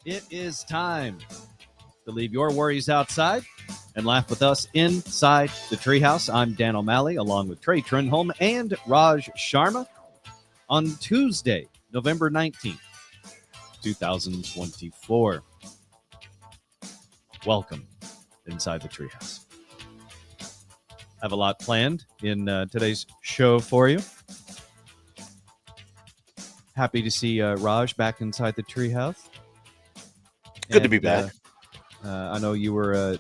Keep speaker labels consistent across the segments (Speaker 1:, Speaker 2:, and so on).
Speaker 1: It is time to leave your worries outside and laugh with us inside the Treehouse. I'm Dan O'Malley, along with Trey Trenholm and Raj Sharma on Tuesday, November 19th, 2024. Welcome inside the Treehouse. I have a lot planned in today's show for you. Happy to see Raj back inside the Treehouse.
Speaker 2: Good to be back.
Speaker 1: I know you were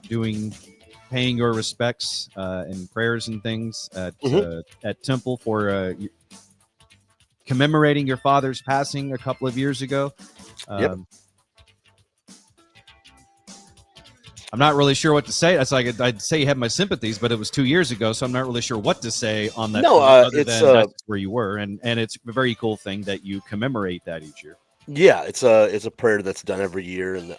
Speaker 1: paying your respects and prayers and things at Temple for commemorating your father's passing a couple of years ago.
Speaker 2: Yep.
Speaker 1: I'm not really sure what to say. It's like I'd say you had my sympathies, but it was 2 years ago, so I'm not really sure what to say on that.
Speaker 2: No,
Speaker 1: other than that's where you were, and it's a very cool thing that you commemorate that each year.
Speaker 2: Yeah, it's a prayer that's done every year, and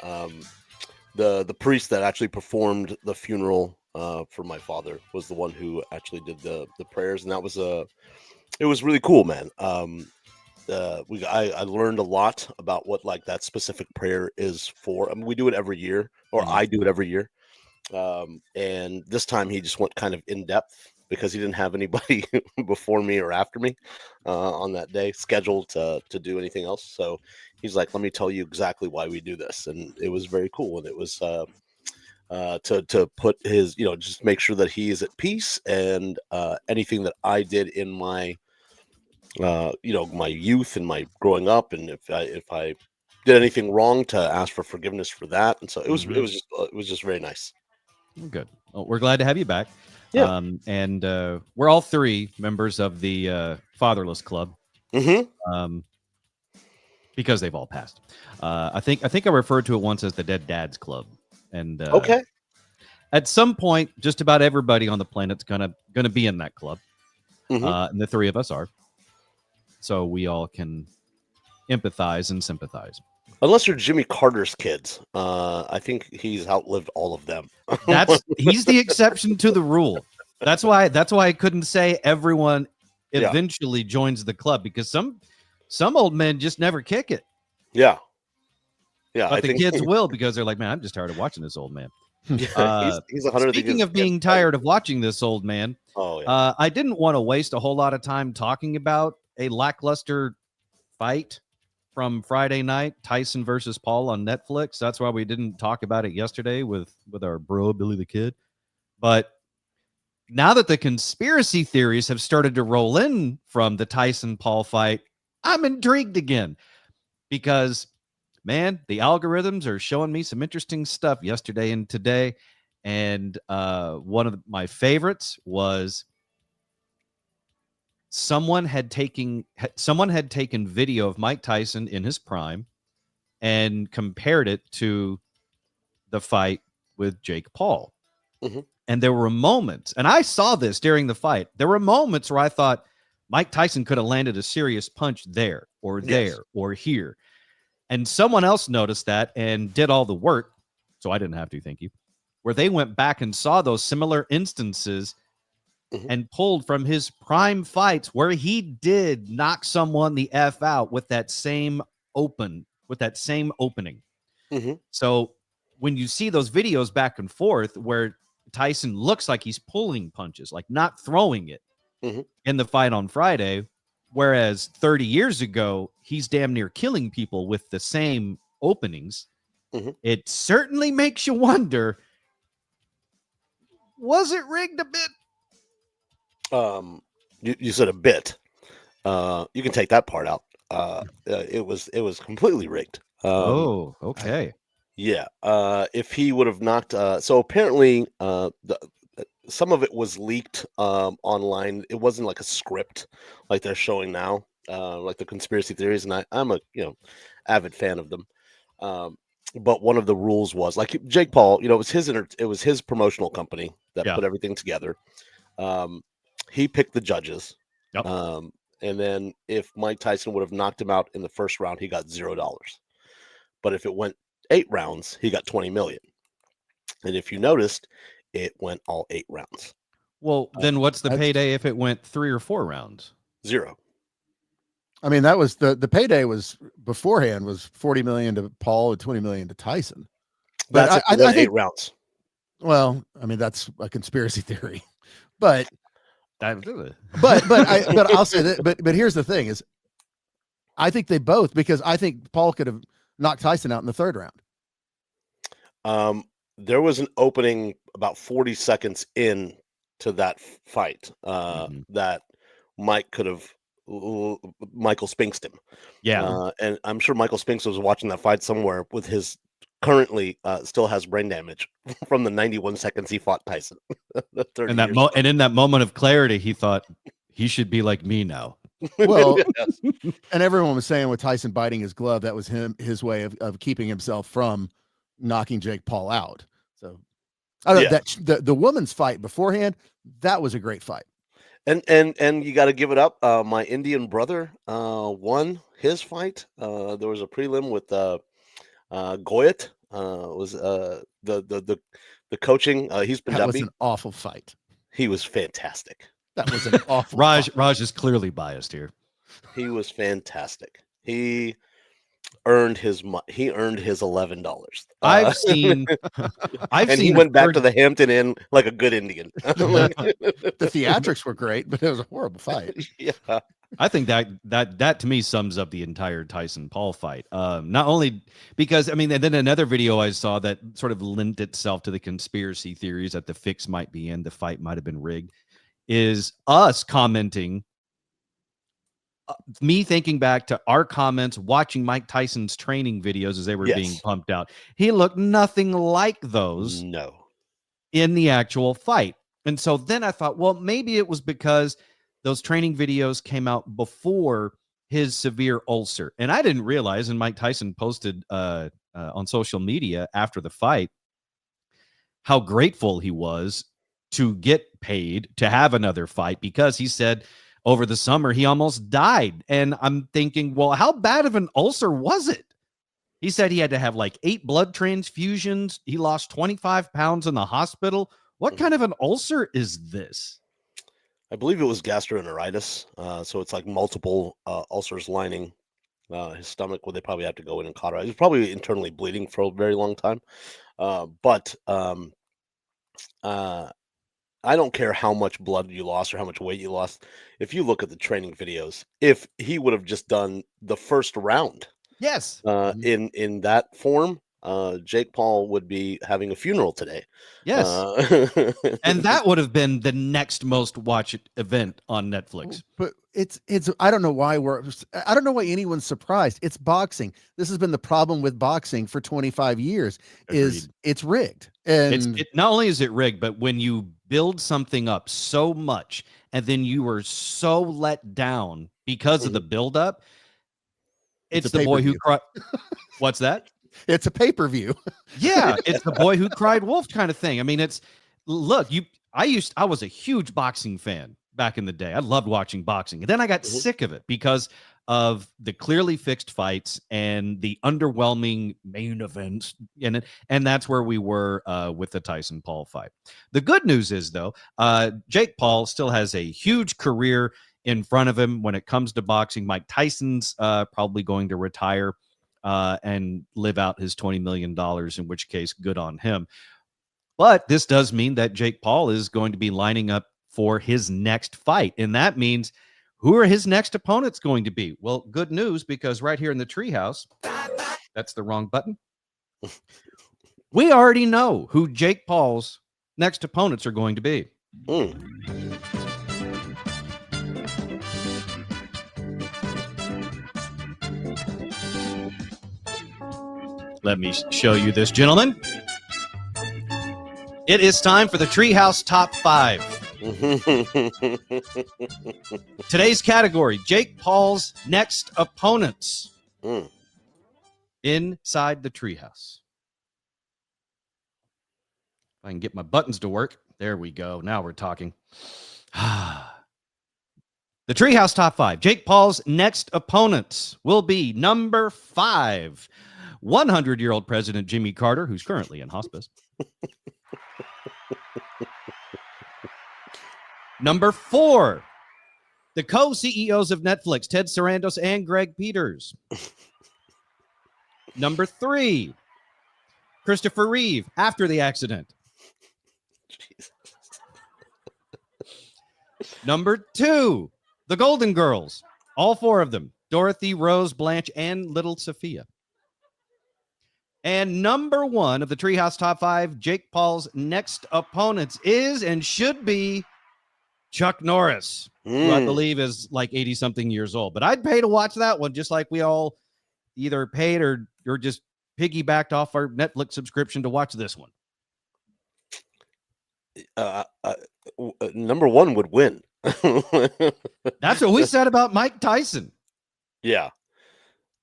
Speaker 2: the priest that actually performed the funeral for my father was the one who actually did the prayers, and that was it was really cool, man. I learned a lot about what like that specific prayer is for. I mean, we do it every year, or I do it every year, and this time he just went kind of in depth because he didn't have anybody before me or after me on that day scheduled to do anything else. So he's like, let me tell you exactly why we do this. And it was very cool. And it was to put his, just make sure that he is at peace, and anything that I did in my, my youth and my growing up. And if I did anything wrong, to ask for forgiveness for that. And so it was just very nice.
Speaker 1: Good. Well, we're glad to have you back.
Speaker 2: Yeah.
Speaker 1: And we're all three members of the Fatherless Club. Because they've all passed. I think I referred to it once as the Dead Dads Club. And
Speaker 2: okay.
Speaker 1: At some point, just about everybody on the planet's gonna be in that club. And the three of us are. So we all can empathize and sympathize.
Speaker 2: Unless you're Jimmy Carter's kids. I think he's outlived all of them.
Speaker 1: He's the exception to the rule. That's why I couldn't say everyone eventually joins the club, because some old men just never kick it.
Speaker 2: Yeah.
Speaker 1: But the kids will, because they're like, man, I'm just tired of watching this old man.
Speaker 2: He's 100.
Speaker 1: Speaking of being tired of watching this old man,
Speaker 2: I
Speaker 1: didn't want to waste a whole lot of time talking about a lackluster fight from Friday night, Tyson versus Paul on Netflix. That's why we didn't talk about it yesterday with our bro Billy the Kid. But now that the conspiracy theories have started to roll in from the Tyson Paul fight, I'm intrigued again, because, man, the algorithms are showing me some interesting stuff yesterday and today. And one of my favorites was someone had taken video of Mike Tyson in his prime and compared it to the fight with Jake Paul. And there were moments, and I saw this during the fight, there were moments where I thought Mike Tyson could have landed a serious punch there or or here. And someone else noticed that and did all the work, so I didn't have to, thank you, where they went back and saw those similar instances and pulled from his prime fights where he did knock someone the F out with that same opening. So when you see those videos back and forth where Tyson looks like he's pulling punches, like not throwing it in the fight on Friday, whereas 30 years ago, he's damn near killing people with the same openings, it certainly makes you wonder, was it rigged a bit?
Speaker 2: You said a bit. You can take that part out. It was completely rigged.
Speaker 1: Okay.
Speaker 2: Yeah. If he would have knocked, so apparently, some of it was leaked online. It wasn't like a script like they're showing now, like the conspiracy theories. And I'm a avid fan of them. But one of the rules was, like, Jake Paul, it was his promotional company that put everything together. He picked the judges.
Speaker 1: Yep.
Speaker 2: And then if Mike Tyson would have knocked him out in the first round, he got $0. But if it went 8 rounds, he got 20 million. And if you noticed, it went all 8 rounds.
Speaker 1: Well, then what's the payday if it went 3 or 4 rounds?
Speaker 2: 0.
Speaker 3: I mean, that was the payday was beforehand was 40 million to Paul and 20 million to Tyson. But
Speaker 2: That's
Speaker 3: I think
Speaker 2: 8 rounds.
Speaker 3: Well, I mean, that's a conspiracy theory, but
Speaker 1: But
Speaker 3: I'll say that. But here's the thing: is I think they both, because I think Paul could have knocked Tyson out in the 3rd round.
Speaker 2: There was an opening about 40 seconds in to that fight that Mike could have. Michael Spinksed him.
Speaker 1: Yeah.
Speaker 2: And I'm sure Michael Spinks was watching that fight somewhere with his currently still has brain damage from the 91 seconds he fought Tyson.
Speaker 1: And in that moment of clarity, he thought he should be like me now.
Speaker 3: Well, yes. And everyone was saying with Tyson biting his glove, that was his way of keeping himself from knocking Jake Paul out. So I don't know, that the woman's fight beforehand, that was a great fight.
Speaker 2: And you got to give it up. My Indian brother won his fight. There was a prelim with Goyat. Was the coaching? He's Punjabi.
Speaker 3: That was an awful fight.
Speaker 2: He was fantastic.
Speaker 3: That was an awful.
Speaker 1: Raj is clearly biased here.
Speaker 2: He was fantastic. He earned his $11.
Speaker 1: I've seen,
Speaker 2: he went back to the Hampton Inn like a good Indian.
Speaker 3: The theatrics were great, but it was a horrible fight.
Speaker 2: Yeah,
Speaker 1: I think that to me sums up the entire Tyson Paul fight. Not only because and then another video I saw that sort of lent itself to the conspiracy theories that the fix might be in, the fight might have been rigged, is us commenting. Me thinking back to our comments, watching Mike Tyson's training videos as they were being pumped out. He looked nothing like those in the actual fight. And so then I thought, well, maybe it was because those training videos came out before his severe ulcer. And I didn't realize, and Mike Tyson posted on social media after the fight, how grateful he was to get paid to have another fight, because he said over the summer he almost died. And I'm thinking, well, how bad of an ulcer was it? He said he had to have like 8 blood transfusions. He lost 25 pounds in the hospital. What kind of an ulcer is this?
Speaker 2: I believe it was gastroenteritis. So it's like multiple ulcers lining his stomach, where they probably have to go in and cauterize. He's probably internally bleeding for a very long time. But I don't care how much blood you lost or how much weight you lost. If you look at the training videos, if he would have just done the first round, in that form, Jake Paul would be having a funeral today.
Speaker 1: Yes. And that would have been the next most watched event on Netflix.
Speaker 3: But it's I don't know why anyone's surprised. It's boxing. This has been the problem with boxing for 25 years. Agreed. It's rigged. And
Speaker 1: it not only is it rigged, but when you build something up so much and then you were so let down because of the buildup, it's the boy who cried. What's that?
Speaker 3: It's a pay-per-view.
Speaker 1: Yeah, it's the boy who cried wolf kind of thing. I mean, I was a huge boxing fan back in the day. I loved watching boxing. And then I got sick of it because of the clearly fixed fights and the underwhelming main events. And that's where we were with the Tyson Paul fight. The good news is, though, Jake Paul still has a huge career in front of him when it comes to boxing. Mike Tyson's probably going to retire and live out his $20 million, in which case, good on him. But this does mean that Jake Paul is going to be lining up for his next fight. And that means, who are his next opponents going to be? Well, good news, because right here in the Treehouse, that's the wrong button. We already know who Jake Paul's next opponents are going to be. Let me show you this, gentlemen. It is time for the Treehouse Top 5. Today's category, Jake Paul's next opponents inside the Treehouse. If I can get my buttons to work. There we go. Now we're talking. The Treehouse Top 5. Jake Paul's next opponents will be number 5. 100-year-old President Jimmy Carter, who's currently in hospice. Number 4, The co-CEOs of Netflix, Ted Sarandos and Greg Peters. Number 3, Christopher Reeve, after the accident.
Speaker 2: Jesus.
Speaker 1: Number 2, the Golden Girls, all 4 of them, Dorothy, Rose, Blanche, and little Sophia. And number 1 of the Treehouse Top 5, Jake Paul's next opponents is and should be Chuck Norris, who I believe is like 80-something years old. But I'd pay to watch that one, just like we all either paid or just piggybacked off our Netflix subscription to watch this one.
Speaker 2: Number 1 would win.
Speaker 1: That's what we said about Mike Tyson.
Speaker 2: Yeah.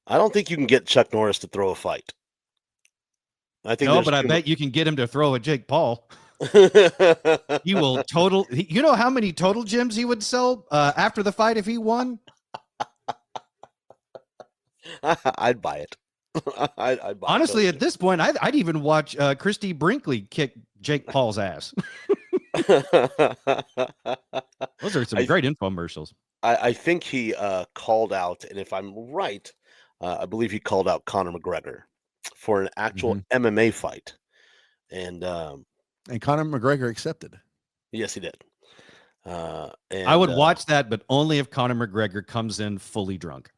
Speaker 2: I don't think you can get Chuck Norris to throw a fight. I think
Speaker 1: no, but I bet you can get him to throw at Jake Paul. He will you know how many total gyms he would sell after the fight if he won?
Speaker 2: I'd buy it. I'd buy
Speaker 1: Honestly, at this point, I'd even watch Christy Brinkley kick Jake Paul's ass. Those are some great infomercials.
Speaker 2: I think he called out, and if I'm right, I believe he called out Conor McGregor for an actual MMA fight. And
Speaker 3: Conor McGregor accepted.
Speaker 2: Yes, he did. And
Speaker 1: I would watch that, but only if Conor McGregor comes in fully drunk.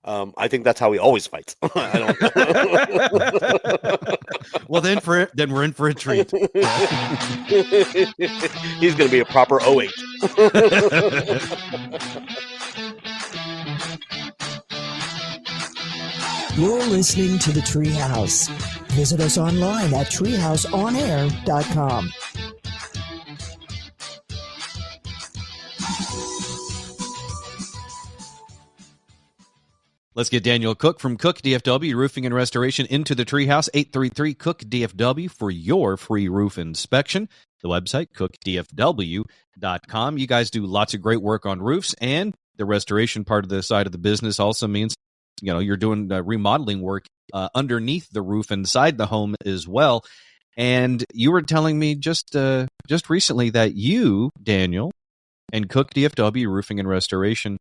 Speaker 2: I think that's how he always fights. I don't.
Speaker 1: Well, then we're in for a treat.
Speaker 2: He's going to be a proper 08.
Speaker 4: You're listening to the Treehouse. Visit us online at treehouseonair.com.
Speaker 1: Let's get Daniel Cook from Cook DFW Roofing and Restoration into the Treehouse. 833-COOK-DFW for your free roof inspection. The website, cookdfw.com. You guys do lots of great work on roofs, and the restoration part of the side of the business also means, you know, you're doing remodeling work underneath the roof inside the home as well. And you were telling me just recently that you, Daniel, and Cook DFW Roofing and Restoration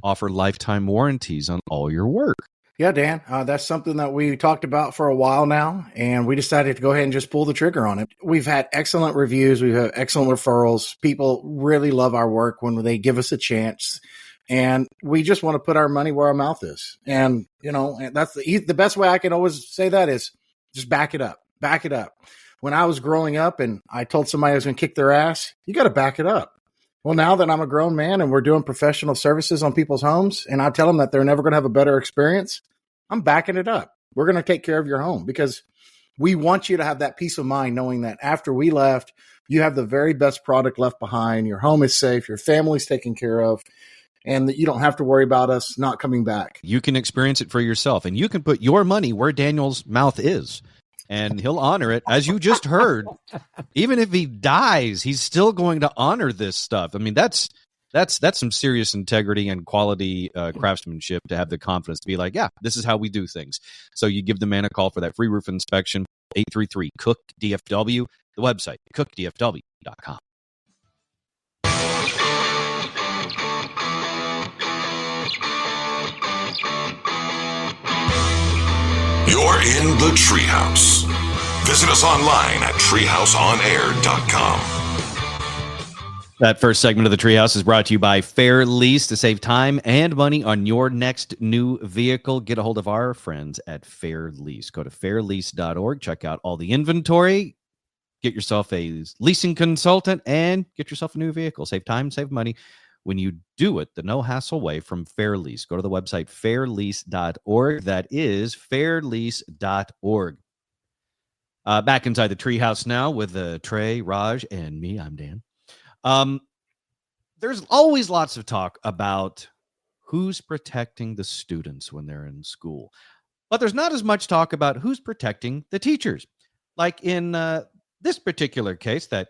Speaker 1: offer lifetime warranties on all your work.
Speaker 5: Yeah, Dan, that's something that we talked about for a while now, and we decided to go ahead and just pull the trigger on it. We've had excellent reviews. We've had excellent referrals. People really love our work when they give us a chance, and we just want to put our money where our mouth is. And, you know, and that's the best way I can always say that is just back it up. Back it up. When I was growing up and I told somebody I was going to kick their ass, you got to back it up. Well, now that I'm a grown man and we're doing professional services on people's homes, and I tell them that they're never going to have a better experience, I'm backing it up. We're going to take care of your home because we want you to have that peace of mind knowing that after we left, you have the very best product left behind. Your home is safe. Your family's taken care of, and that you don't have to worry about us not coming back.
Speaker 1: You can experience it for yourself, and you can put your money where Daniel's mouth is. And he'll honor it, as you just heard. Even if he dies, he's still going to honor this stuff. I mean, that's some serious integrity and quality craftsmanship to have the confidence to be like, yeah, this is how we do things. So you give the man a call for that free roof inspection, 833-COOK-DFW, the website, cookdfw.com.
Speaker 6: You're in the Treehouse. Visit us online at treehouseonair.com.
Speaker 1: That first segment of the Treehouse is brought to you by Fair Lease. To save time and money on your next new vehicle, get a hold of our friends at Fair Lease. Go to fairlease.org, check out all the inventory, get yourself a leasing consultant, and get yourself a new vehicle. Save time, save money when you do it the no-hassle way from Fair Lease. Go to the website fairlease.org. That is fairlease.org. Back inside the Treehouse now with Trey, Raj, and me. I'm Dan. There's always lots of talk about who's protecting the students when they're in school. But there's not as much talk about who's protecting the teachers. Like in this particular case that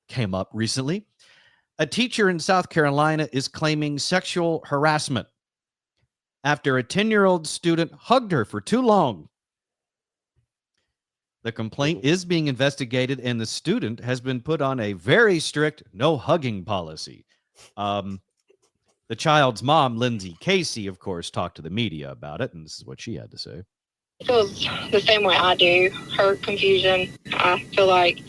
Speaker 1: came up recently, a teacher in South Carolina is claiming sexual harassment after a 10-year-old student hugged her for too long. The complaint is being investigated, and the student has been put on a very strict no hugging policy. The child's mom, Lindsay Casey, of course, talked to the media about it, and this is what she had to say.
Speaker 7: Feels the same way I do. Hurt, confusion. I feel like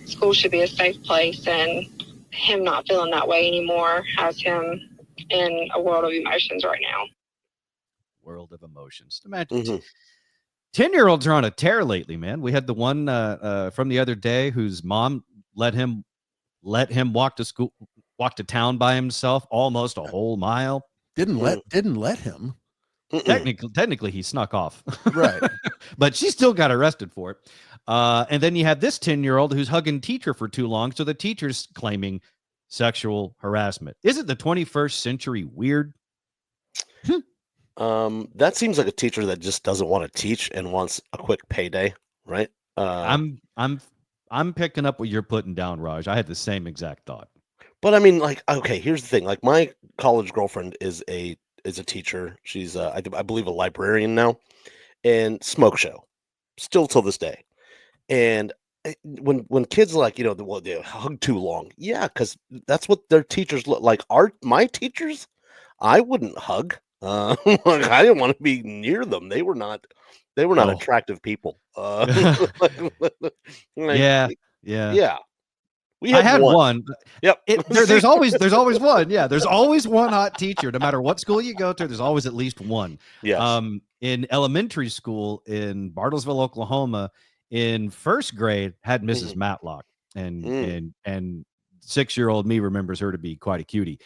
Speaker 7: school should be a safe place, and him not feeling that way anymore has him in a world of emotions right now.
Speaker 1: World of emotions. Imagine 10-year-olds are on a tear lately, man. We had the one from the other day whose mom let him walk to town by himself almost a whole mile.
Speaker 3: Didn't let him.
Speaker 1: Technically, he snuck off.
Speaker 3: Right.
Speaker 1: But she still got arrested for it. And then you have this 10-year-old who's hugging teacher for too long. So the teacher's claiming sexual harassment. Isn't the 21st century weird?
Speaker 2: That seems like a teacher that just doesn't want to teach and wants a quick payday, right?
Speaker 1: I'm picking up what you're putting down, Raj. I had the same exact thought.
Speaker 2: But I mean, like, okay, here's the thing. Like, my college girlfriend is a teacher. She's I believe a librarian now, and smoke show, still till this day. And when kids like, they hug too long, yeah, because that's what their teachers look like. My teachers, I wouldn't hug. Like, I didn't want to be near them. They were not attractive people.
Speaker 1: Yeah.
Speaker 2: I
Speaker 1: had one.
Speaker 2: Yep.
Speaker 1: There's always one. Yeah, there's always one hot teacher. No matter what school you go to, there's always at least one.
Speaker 2: Yes.
Speaker 1: In elementary school in Bartlesville, Oklahoma, in first grade, had Mrs. Matlock, and 6-year-old me remembers her to be quite a cutie.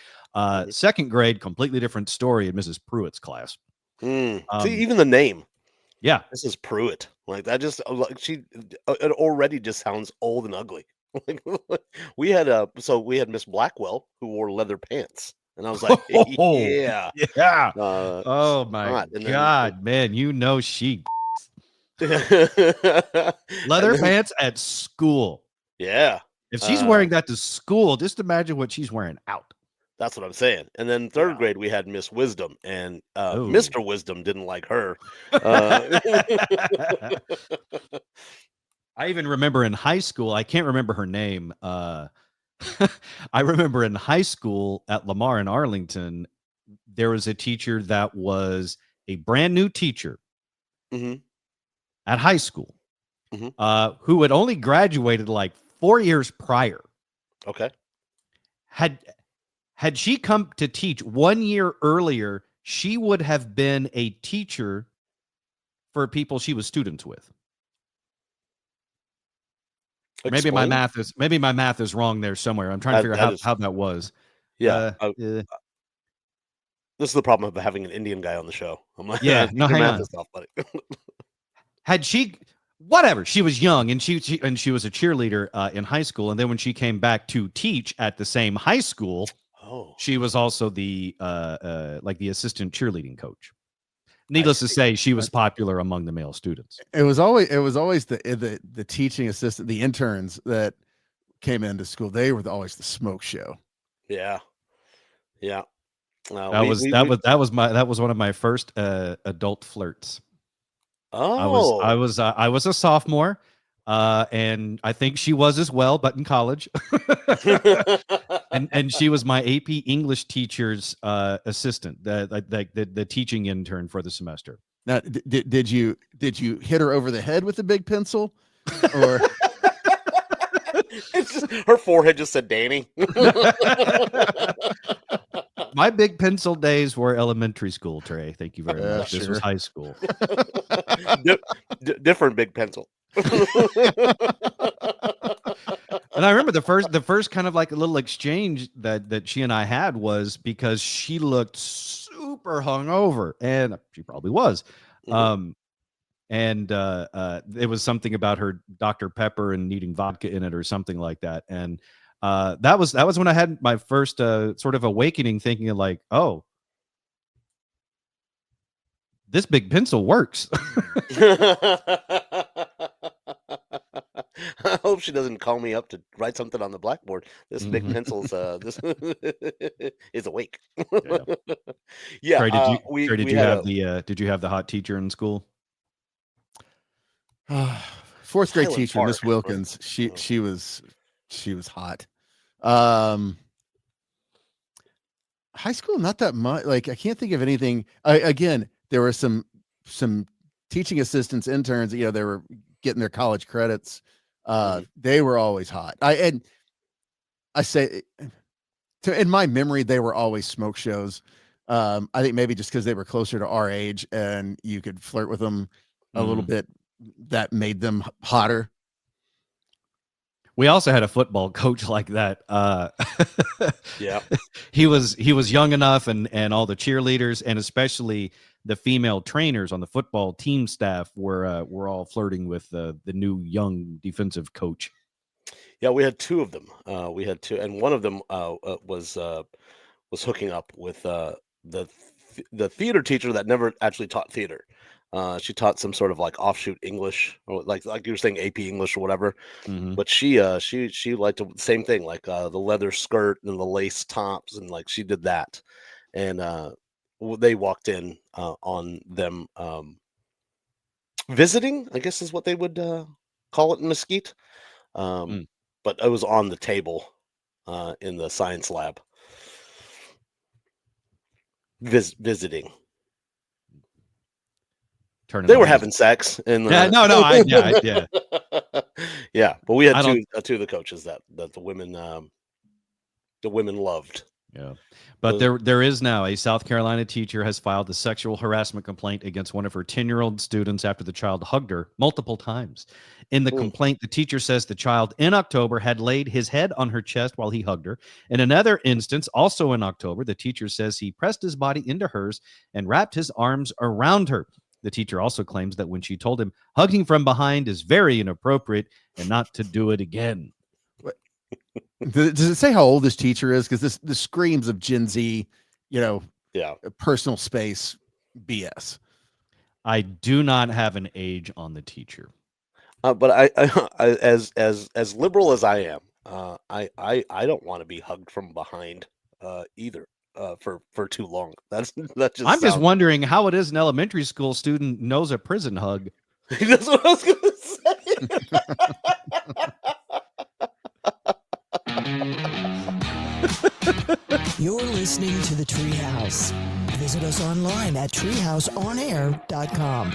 Speaker 1: Second grade, completely different story in Mrs. Pruitt's class.
Speaker 2: See, even the name.
Speaker 1: Yeah,
Speaker 2: Mrs. Pruitt, like that, just like it already just sounds old and ugly. we had Miss Blackwell who wore leather pants, and I was like, yeah.
Speaker 1: Oh my God, man, she leather pants at school.
Speaker 2: Yeah,
Speaker 1: if she's wearing that to school, just imagine what she's wearing out.
Speaker 2: That's what I'm saying. And then third grade, we had Miss Wisdom, and Mr. Wisdom didn't like her.
Speaker 1: I even remember in high school, I can't remember her name. I remember in high school at Lamar in Arlington, there was a teacher that was a brand new teacher at high school who had only graduated like 4 years prior.
Speaker 2: Okay.
Speaker 1: Had she come to teach 1 year earlier, she would have been a teacher for people she was students with. Maybe my math is wrong there somewhere. I'm trying to figure out how that was.
Speaker 2: Yeah. This is the problem of having an Indian guy on the show. I'm like,
Speaker 1: hang on. Had she, whatever, she was young and she was a cheerleader in high school, and then when she came back to teach at the same high school, she was also the the assistant cheerleading coach. Needless to say, she was popular among the male students.
Speaker 3: It was always the teaching assistant, the interns that came into school. They were always the smoke show.
Speaker 2: Yeah.
Speaker 1: That was one of my first adult flirts.
Speaker 2: Oh,
Speaker 1: I was a sophomore, and I think she was as well, but in college. and she was my AP English teacher's assistant, the teaching intern for the semester.
Speaker 3: Now, did you hit her over the head with a big pencil, or
Speaker 2: it's just, her forehead just said Danny?
Speaker 1: My big pencil days were elementary school, Trey. Thank you very much. This was high school.
Speaker 2: Different big pencil.
Speaker 1: And I remember the first kind of like a little exchange that she and I had was because she looked super hungover, and she probably was. And it was something about her Dr. Pepper and needing vodka in it or something like that. And that was when I had my first sort of awakening, thinking of like, oh, this big pencil works.
Speaker 2: I hope she doesn't call me up to write something on the blackboard. This big pencil's this is awake. Yeah.
Speaker 1: Trey, did you have the hot teacher in school?
Speaker 3: Fourth grade teacher, Miss Wilkins. She was hot. high school, not that much. Like, I can't think of anything. Again, there were some teaching assistants, interns, they were getting their college credits. They were always hot. I say, in my memory, they were always smoke shows. I think maybe just because they were closer to our age and you could flirt with them a little bit, that made them hotter.
Speaker 1: We also had a football coach like that.
Speaker 2: Yeah,
Speaker 1: he was young enough, and all the cheerleaders, and especially the female trainers on the football team staff were all flirting with the new young defensive coach.
Speaker 2: Yeah, we had two of them. We had two, and one of them was hooking up with the theater teacher that never actually taught theater. She taught some sort of like offshoot English, or like you were saying, AP English or whatever. But she liked the same thing, like the leather skirt and the lace tops, and like she did that. And they walked in on them visiting, I guess is what they would call it in Mesquite. But it was on the table in the science lab. Visiting. They were having sex. And
Speaker 1: yeah.
Speaker 2: Yeah, but we had two of the coaches that the women loved.
Speaker 1: Yeah, but there is now a South Carolina teacher has filed a sexual harassment complaint against one of her 10-year-old students after the child hugged her multiple times. In the complaint, the teacher says the child in October had laid his head on her chest while he hugged her. In another instance, also in October, the teacher says he pressed his body into hers and wrapped his arms around her. The teacher also claims that when she told him hugging from behind is very inappropriate and not to do it again.
Speaker 3: Does it say how old this teacher is? Because this screams of Gen Z, personal space BS.
Speaker 1: I do not have an age on the teacher.
Speaker 2: But I as liberal as I am, I don't want to be hugged from behind either for too long. That's just.
Speaker 1: I'm just wondering how it is an elementary school student knows a prison hug.
Speaker 2: That's what I was going to say.
Speaker 4: You're listening to the Treehouse. Visit us online at treehouseonair.com.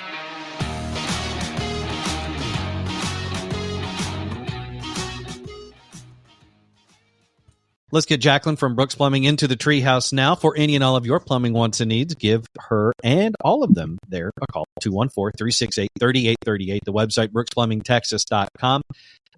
Speaker 1: Let's get Jacqueline from Brooks Plumbing into the Treehouse now. For any and all of your plumbing wants and needs, give her and all of them there a call, 214-368-3838, the website brooksplumbingtexas.com.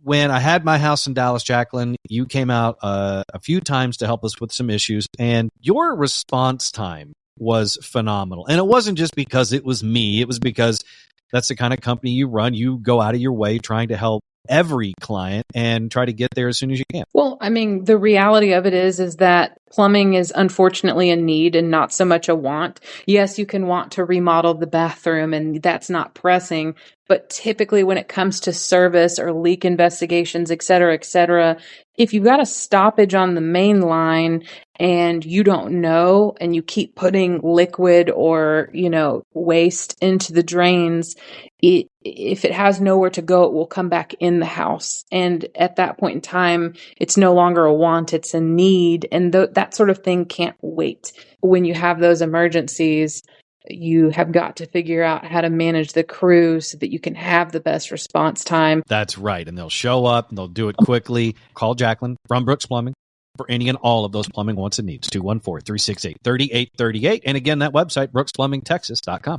Speaker 1: When I had my house in Dallas, Jacqueline, you came out a few times to help us with some issues, and your response time was phenomenal. And it wasn't just because it was me. It was because that's the kind of company you run. You go out of your way trying to help every client and try to get there as soon as you can.
Speaker 8: Well, I mean, the reality of it is that plumbing is unfortunately a need and not so much a want. Yes, you can want to remodel the bathroom and that's not pressing, but typically when it comes to service or leak investigations, et cetera, if you've got a stoppage on the main line and you don't know and you keep putting liquid or, waste into the drains, if it has nowhere to go, it will come back in the house. And at that point in time, it's no longer a want, it's a need. And that sort of thing can't wait. When you have those emergencies, you have got to figure out how to manage the crew so that you can have the best response time.
Speaker 1: That's right. And they'll show up and they'll do it quickly. Call Jacqueline from Brooks Plumbing for any and all of those plumbing wants and needs. 214-368-3838. And again, that website, brooksplumbingtexas.com.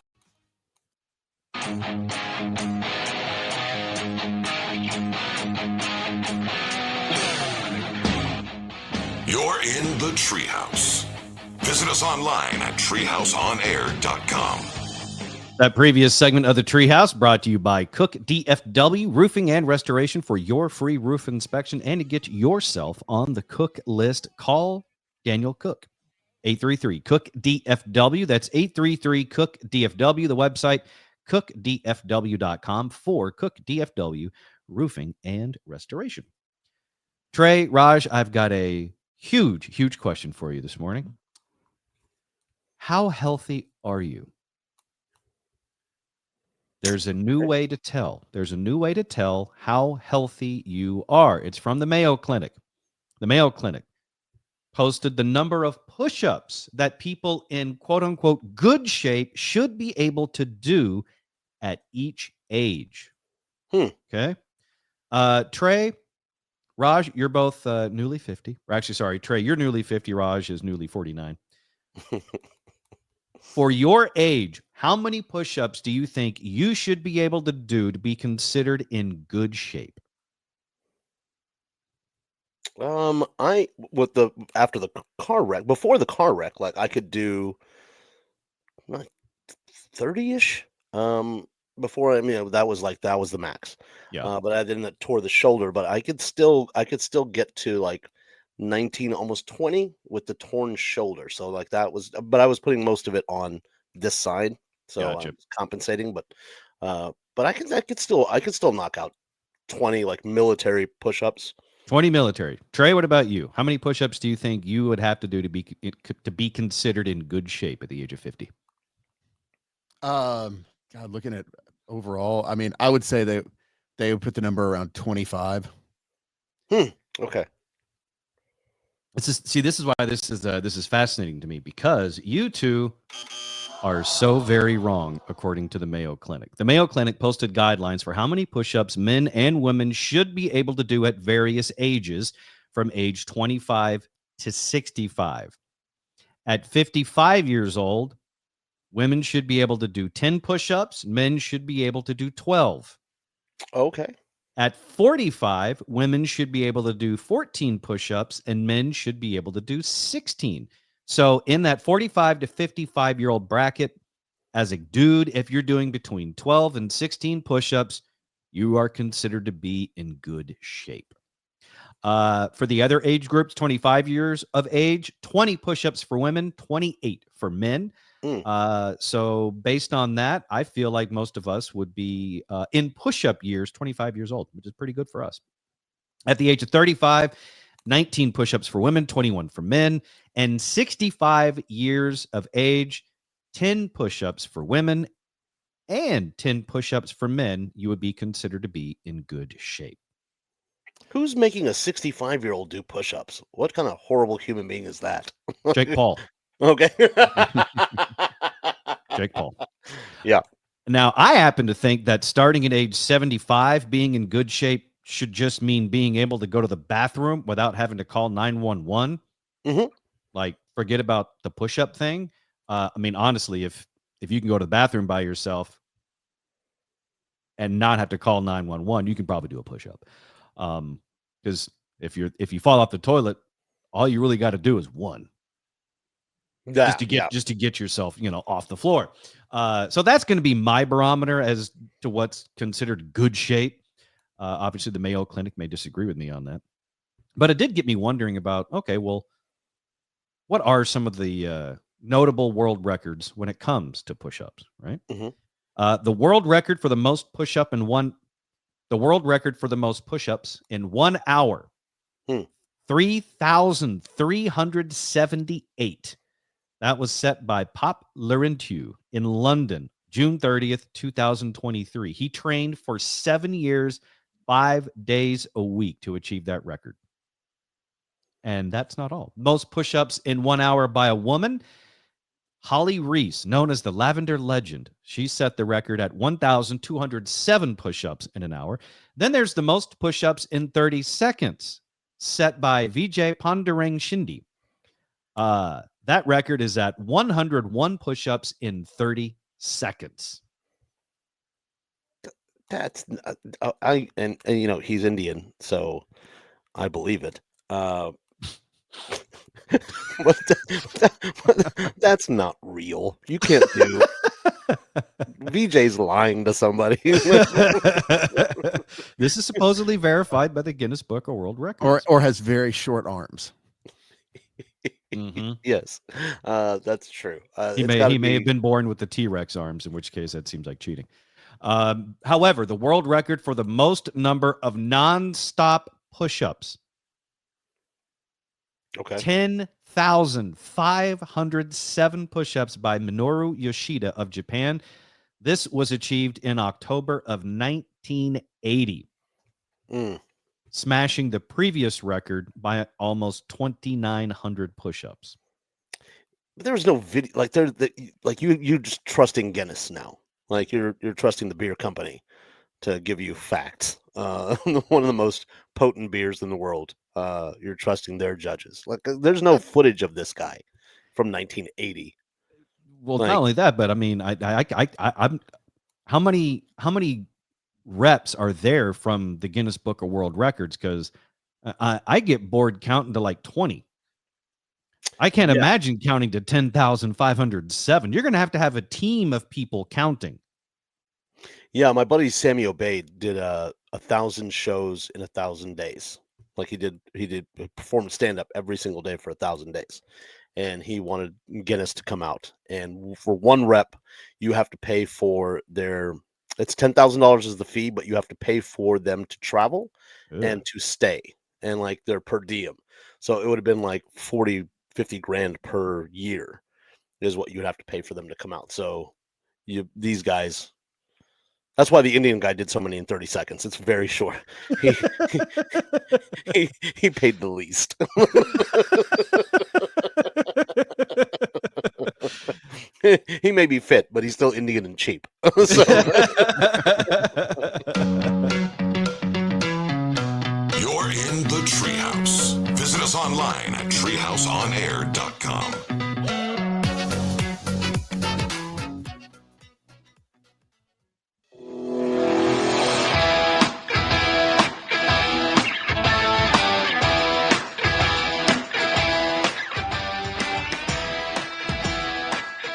Speaker 6: You're in the Treehouse. Visit us online at treehouseonair.com.
Speaker 1: That previous segment of the Treehouse brought to you by Cook DFW Roofing and Restoration. For your free roof inspection and to get yourself on the Cook list, call Daniel Cook. 833-COOK-DFW. That's 833-COOK-DFW. The website, cookdfw.com for Cook DFW Roofing and Restoration. Trey, Raj, I've got a huge question for you this morning. How healthy are you? There's a new way to tell. There's a new way to tell how healthy you are. It's from the Mayo Clinic. The Mayo Clinic. posted the number of push-ups that people in quote-unquote good shape should be able to do at each age. Okay. Trey, Raj, you're both newly 50. Or actually, sorry, Trey, you're newly 50. Raj is newly 49. For your age, how many push-ups do you think you should be able to do to be considered in good shape?
Speaker 2: After the car wreck, before the car wreck, like I could do like 30-ish. Before, that was the max.
Speaker 1: Yeah.
Speaker 2: But I didn't tore the shoulder, but I could still get to like 19, almost 20 with the torn shoulder. So like that was, but I was putting most of it on this side, so
Speaker 1: Gotcha.
Speaker 2: I was compensating. But I could still knock out 20 like military push-ups.
Speaker 1: 20 military. Trey, what about you? How many push-ups do you think you would have to do to be considered in good shape at the age of 50?
Speaker 3: God, looking at overall, I mean, I would say they would put the number around 25.
Speaker 2: Okay.
Speaker 1: This is why this is fascinating to me, because you two are so very wrong, according to the Mayo Clinic. The Mayo Clinic posted guidelines for how many push-ups men and women should be able to do at various ages from age 25 to 65. At 55 years old, women should be able to do 10 push-ups. Men should be able to do 12.
Speaker 2: Okay.
Speaker 1: At 45, women should be able to do 14 push-ups, and men should be able to do 16. So in that 45 to 55-year-old bracket, as a dude, if you're doing between 12 and 16 push-ups, you are considered to be in good shape. For the other age groups, 25 years of age, 20 push-ups for women, 28 for men. So based on that, I feel like most of us would be in push-up years, 25 years old, which is pretty good for us. At the age of 35, 19 push-ups for women, 21 for men, and 65 years of age, 10 push-ups for women and 10 push-ups for men. You would be considered to be in good shape.
Speaker 2: Who's making a 65-year-old do push-ups? What kind of horrible human being is that?
Speaker 1: Jake Paul.
Speaker 2: Okay.
Speaker 1: Jake Paul.
Speaker 2: Yeah.
Speaker 1: Now, I happen to think that starting at age 75, being in good shape should just mean being able to go to the bathroom without having to call 911. Like, forget about the push-up thing. I mean, honestly, if you can go to the bathroom by yourself and not have to call 911, you can probably do a push-up. Because if you fall off the toilet, all you really got to do is one. Just to get yourself, off the floor. So that's going to be my barometer as to what's considered good shape. Obviously, the Mayo Clinic may disagree with me on that, but it did get me wondering about, okay, well, what are some of the notable world records when it comes to push-ups, right? The world record for the most push-ups in 1 hour, 3,378. That was set by Pop Larentiu in London, June 30th, 2023. He trained for 7 years, 5 days a week to achieve that record. And that's not all. Most push-ups in 1 hour by a woman, Holly Reese, known as the Lavender Legend. She set the record at 1,207 push-ups in an hour. Then there's the most push-ups in 30 seconds, set by Vijay Pandarang Shinde. That record is at 101 push-ups in 30 seconds.
Speaker 2: That's he's Indian, so I believe it. But that's not real. You can't do. VJ's lying to somebody.
Speaker 1: This is supposedly verified by the Guinness Book of World Records.
Speaker 3: Or has very short arms.
Speaker 2: Yes, that's true.
Speaker 1: He may have been born with the T-Rex arms, in which case that seems like cheating. However, the world record for the most number of non-stop push-ups, 10,507 push-ups by Minoru Yoshida of Japan. This was achieved in October of 1980. smashing the previous record by almost 2,900 push-ups.
Speaker 2: But there was no video, like you just trusting Guinness now. Like you're trusting the beer company to give you facts. One of the most potent beers in the world. You're trusting their judges. Like there's no footage of this guy from 1980.
Speaker 1: Well, not only that, but I mean, I'm how many reps are there from the Guinness Book of World Records? Because I get bored counting to like 20. I can't imagine counting to 10,507. You're going to have a team of people counting.
Speaker 2: Yeah, my buddy Sammy Obey did 1,000 shows in 1,000 days. Like he performed stand up every single day for 1,000 days, and he wanted Guinness to come out. And for one rep, you have to pay for their. It's $10,000 is the fee, but you have to pay for them to travel and to stay, and like their per diem. So it would have been like 40-50 grand per year is what you'd have to pay for them to come out. So these guys. That's why the Indian guy did so many in 30 seconds. It's very short. He paid the least. He may be fit, but he's still Indian and cheap. So.
Speaker 6: You're in the Treehouse. Visit us online at treehouseonair.com.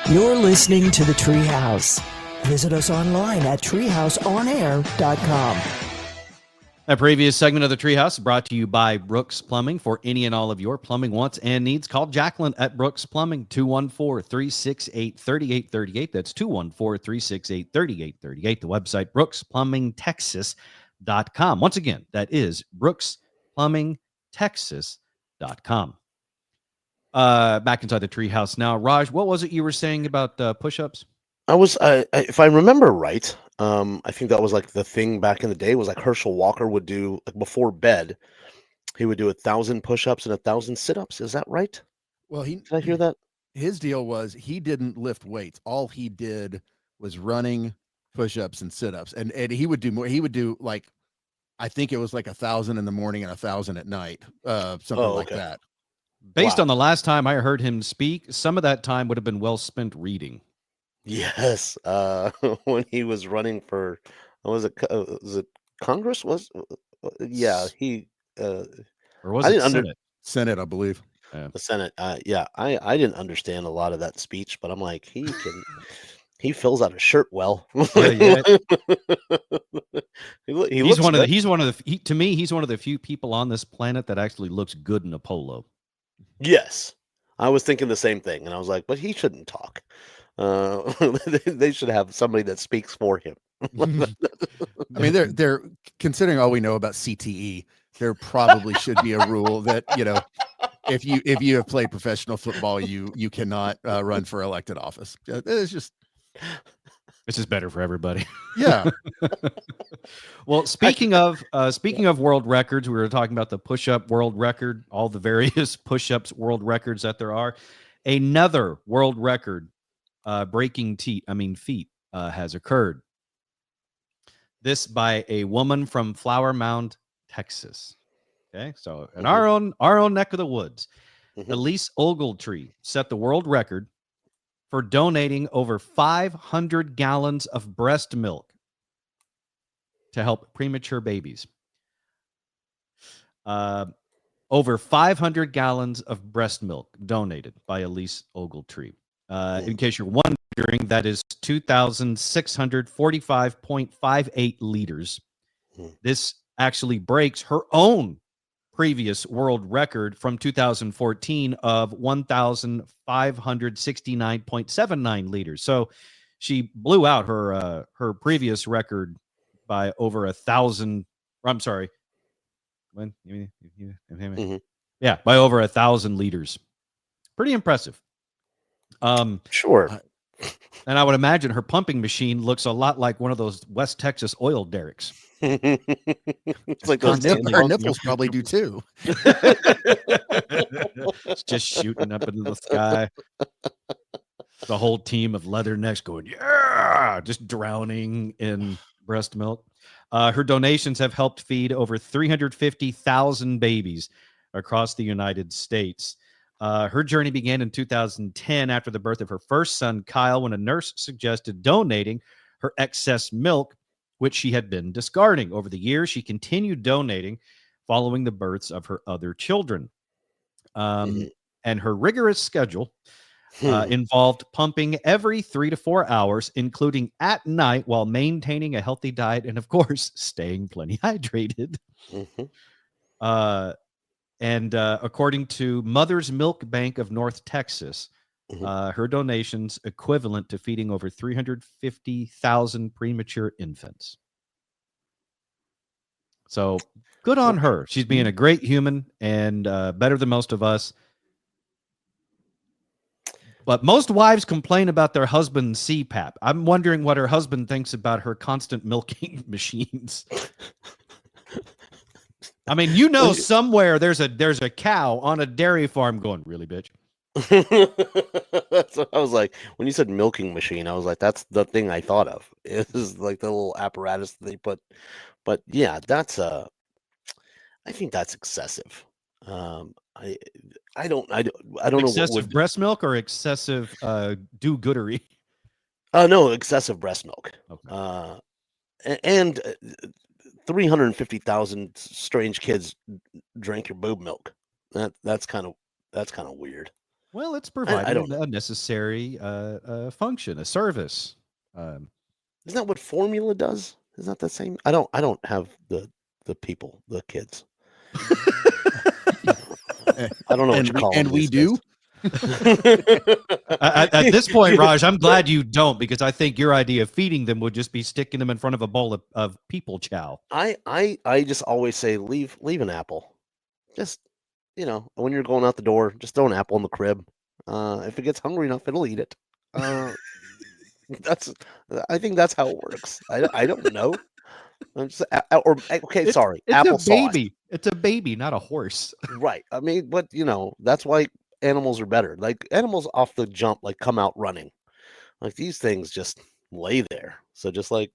Speaker 4: You're listening to The Treehouse. Visit us online at treehouseonair.com.
Speaker 1: A previous segment of The Treehouse brought to you by Brooks Plumbing. For any and all of your plumbing wants and needs, call Jacqueline at Brooks Plumbing, 214-368-3838. That's 214-368-3838. The website, brooksplumbingtexas.com. Once again, that is brooksplumbingtexas.com. Back inside the Treehouse now. Raj, what was it you were saying about push-ups?
Speaker 2: I was, if I remember right, I think that was like the thing back in the day was like Herschel Walker would do like before bed, he would do 1,000 push-ups and 1,000 sit-ups. Is that right?
Speaker 3: Well,
Speaker 2: did I hear that?
Speaker 3: His deal was he didn't lift weights. All he did was running, push-ups, and sit-ups, and he would do more. He would do like, I think it was like 1,000 in the morning and 1,000 at night, something like that.
Speaker 1: Based on the last time I heard him speak, some of that time would have been well spent reading.
Speaker 2: Yes, when he was running for, was it Congress? He
Speaker 1: or was it Senate?
Speaker 3: Senate, I believe.
Speaker 2: The Senate. I didn't understand a lot of that speech, but I'm like, he fills out a shirt well.
Speaker 1: Yeah.
Speaker 2: He's
Speaker 1: one of the few people on this planet that actually looks good in a polo.
Speaker 2: Yes, I was thinking the same thing, and I was like, but he shouldn't talk. They should have somebody that speaks for him.
Speaker 3: I mean, they're considering all we know about CTE, there probably should be a rule that, if you have played professional football, you cannot run for elected office. It's just
Speaker 1: better for everybody.
Speaker 3: Yeah.
Speaker 1: Well, speaking of world records, we were talking about the push-up world record, all the various push-ups world records that there are. Another world record breaking feat has occurred. This by a woman from Flower Mound, Texas. Okay, so in our own neck of the woods, Elise Ogletree set the world record for donating over 500 gallons of breast milk to help premature babies. Over 500 gallons of breast milk donated by Elise Ogletree. In case you're wondering, that is 2,645.58 liters. This actually breaks her own previous world record from 2014 of 1,569.79 liters. So she blew out her previous record by over 1,000. I'm sorry. By over 1,000 liters. Pretty impressive.
Speaker 2: Sure.
Speaker 1: And I would imagine her pumping machine looks a lot like one of those West Texas oil derricks.
Speaker 2: It's like
Speaker 3: Our,
Speaker 2: those
Speaker 3: our nipples probably do too.
Speaker 1: It's just shooting up into the sky. The whole team of leathernecks going, yeah, just drowning in breast milk. Her donations have helped feed over 350,000 babies across the United States. Her journey began in 2010 after the birth of her first son, Kyle, when a nurse suggested donating her excess milk, which she had been discarding. Over the years, she continued donating following the births of her other children. And her rigorous schedule involved pumping every 3 to 4 hours, including at night, while maintaining a healthy diet and, of course, staying plenty hydrated. And according to Mother's Milk Bank of North Texas, her donations equivalent to feeding over 350,000 premature infants. So good on her. She's being a great human and better than most of us. But most wives complain about their husband's CPAP. I'm wondering what her husband thinks about her constant milking machines. I mean, you know, somewhere there's a cow on a dairy farm going, really, bitch?
Speaker 2: That's what I was like, when you said milking machine, I was like, that's the thing I thought of. It is like the little apparatus that they put. But yeah, that's I think that's excessive. I don't know
Speaker 1: Excessive
Speaker 2: what would
Speaker 1: breast milk or excessive do-goodery?
Speaker 2: no, excessive breast milk.
Speaker 1: Okay.
Speaker 2: And 350,000 strange kids drink your boob milk. That's kind of weird.
Speaker 1: Well, it's
Speaker 2: I
Speaker 1: providing
Speaker 2: don't
Speaker 1: a necessary function, a service.
Speaker 2: Isn't that what formula does? Is that the same? I don't have the people, the kids. I don't know what you call them.
Speaker 3: And we do.
Speaker 1: At this point, Raj, I'm glad you don't, because I think your idea of feeding them would just be sticking them in front of a bowl of people chow.
Speaker 2: I just always say leave an apple. Just, when you're going out the door, just throw an apple in the crib. If it gets hungry enough, it'll eat it. I think that's how it works. I don't know. Sorry,
Speaker 1: it's
Speaker 2: apple
Speaker 1: a baby. It's a baby, not a horse.
Speaker 2: Right. I mean, but that's why animals are better. Like animals off the jump, like come out running. Like these things just lay there. So just like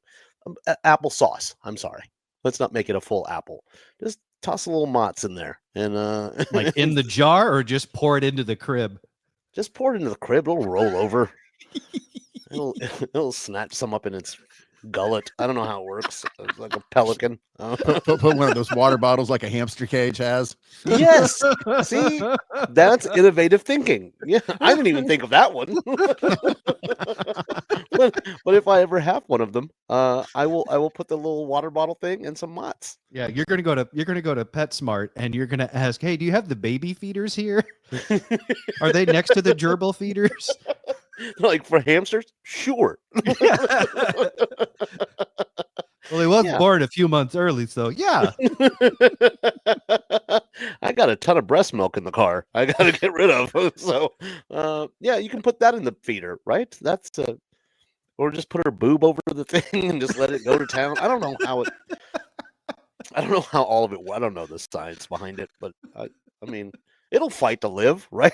Speaker 2: apple sauce. I'm sorry. Let's not make it a full apple. Just toss a little Mott's in there, and
Speaker 1: like in the jar, or just pour it into the crib.
Speaker 2: Just pour it into the crib. It'll roll over. It'll snatch some up in its gullet. I don't know how it works. It's like a pelican.
Speaker 3: Put one of those water bottles like a hamster cage has.
Speaker 2: Yes. See, that's innovative thinking. Yeah, I didn't even think of that one. but if I ever have one of them, I will put the little water bottle thing and some Mott's.
Speaker 1: Yeah, you're gonna go to PetSmart and you're gonna ask, hey, do you have the baby feeders here? Are they next to the gerbil feeders?
Speaker 2: Like for hamsters? Sure.
Speaker 1: Well, he was born a few months early, so yeah.
Speaker 2: I got a ton of breast milk in the car I got to get rid of. So, yeah, you can put that in the feeder, right? That's or just put her boob over the thing and just let it go to town. I don't know how all of it. I don't know the science behind it, but I mean, it'll fight to live, right?